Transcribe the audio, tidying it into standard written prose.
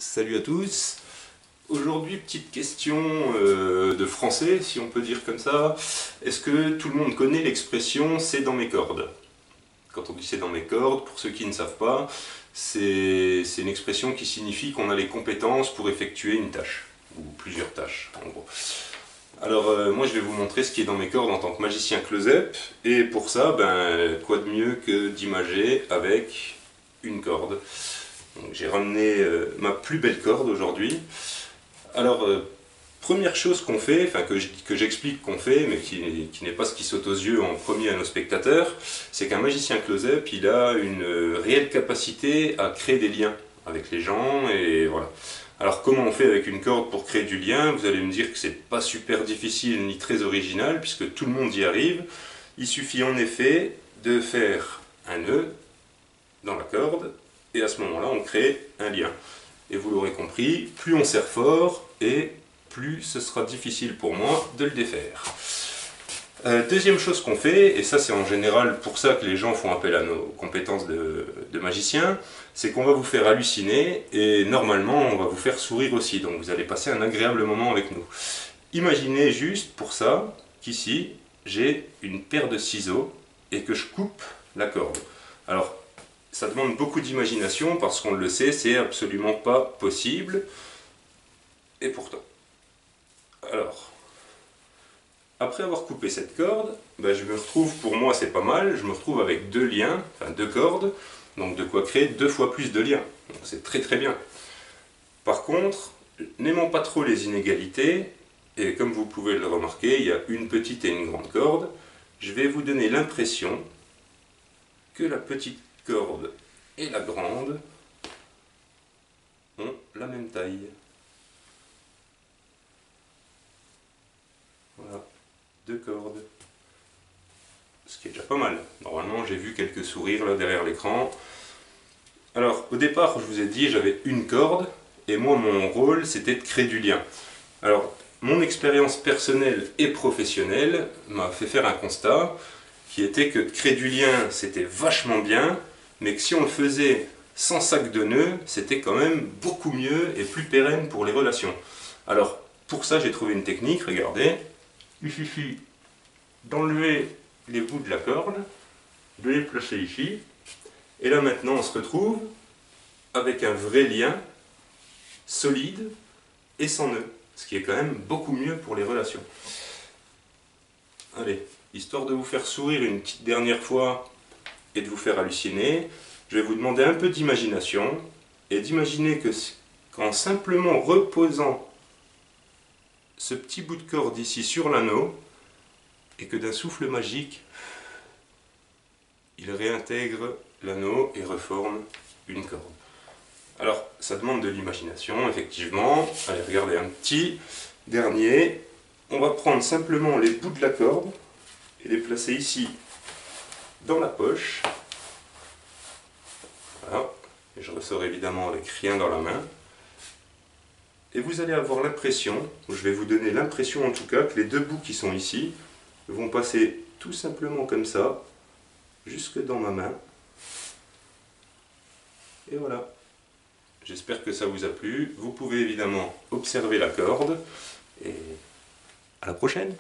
Salut à tous. Aujourd'hui, petite question de français, si on peut dire comme ça. Est-ce que tout le monde connaît l'expression c'est dans mes cordes? Quand on dit c'est dans mes cordes, pour ceux qui ne savent pas, c'est une expression qui signifie qu'on a les compétences pour effectuer une tâche, ou plusieurs tâches en gros. Alors moi je vais vous montrer ce qui est dans mes cordes en tant que magicien close-up, et pour ça, quoi de mieux que d'imager avec une corde. J'ai ramené ma plus belle corde aujourd'hui. Alors, première chose qu'on fait, enfin que j'explique qu'on fait, mais qui n'est pas ce qui saute aux yeux en premier à nos spectateurs, c'est qu'un magicien close-up, il a une réelle capacité à créer des liens avec les gens, et voilà. Alors comment on fait avec une corde pour créer du lien? Vous allez me dire que c'est pas super difficile ni très original, puisque tout le monde y arrive. Il suffit en effet de faire un nœud dans la corde, et à ce moment-là on crée un lien. Et vous l'aurez compris, plus on serre fort, et plus ce sera difficile pour moi de le défaire. Deuxième chose qu'on fait, et ça c'est en général pour ça que les gens font appel à nos compétences de magicien, c'est qu'on va vous faire halluciner, et normalement on va vous faire sourire aussi, donc vous allez passer un agréable moment avec nous. Imaginez juste pour ça qu'ici j'ai une paire de ciseaux, et que je coupe la corde. Alors, ça demande beaucoup d'imagination parce qu'on le sait, c'est absolument pas possible. Et pourtant. Alors, après avoir coupé cette corde, je me retrouve, pour moi c'est pas mal, je me retrouve avec deux liens, enfin deux cordes, donc de quoi créer deux fois plus de liens. Donc c'est très très bien. Par contre, n'aimant pas trop les inégalités, et comme vous pouvez le remarquer, il y a une petite et une grande corde, je vais vous donner l'impression que la petite corde et la grande ont la même taille. Voilà, deux cordes. Ce qui est déjà pas mal. Normalement, j'ai vu quelques sourires là derrière l'écran. Alors, au départ, je vous ai dit, j'avais une corde, et moi, mon rôle, c'était de créer du lien. Alors, mon expérience personnelle et professionnelle m'a fait faire un constat, qui était que créer du lien, c'était vachement bien, mais que si on le faisait sans sac de nœuds, c'était quand même beaucoup mieux et plus pérenne pour les relations. Alors, pour ça, j'ai trouvé une technique, regardez. Il suffit d'enlever les bouts de la corde, de les placer ici, et là maintenant on se retrouve avec un vrai lien solide et sans nœud, ce qui est quand même beaucoup mieux pour les relations. Allez, histoire de vous faire sourire une petite dernière fois et de vous faire halluciner, je vais vous demander un peu d'imagination, et d'imaginer que qu'en simplement reposant ce petit bout de corde ici sur l'anneau, et que d'un souffle magique, il réintègre l'anneau et reforme une corde. Alors, ça demande de l'imagination, effectivement. Allez, regardez, un petit dernier. On va prendre simplement les bouts de la corde et les placer ici dans la poche. Voilà. Et je ressors évidemment avec rien dans la main. Et vous allez avoir l'impression, je vais vous donner l'impression en tout cas, que les deux bouts qui sont ici vont passer tout simplement comme ça, jusque dans ma main. Et voilà. J'espère que ça vous a plu. Vous pouvez évidemment observer la corde. Et à la prochaine!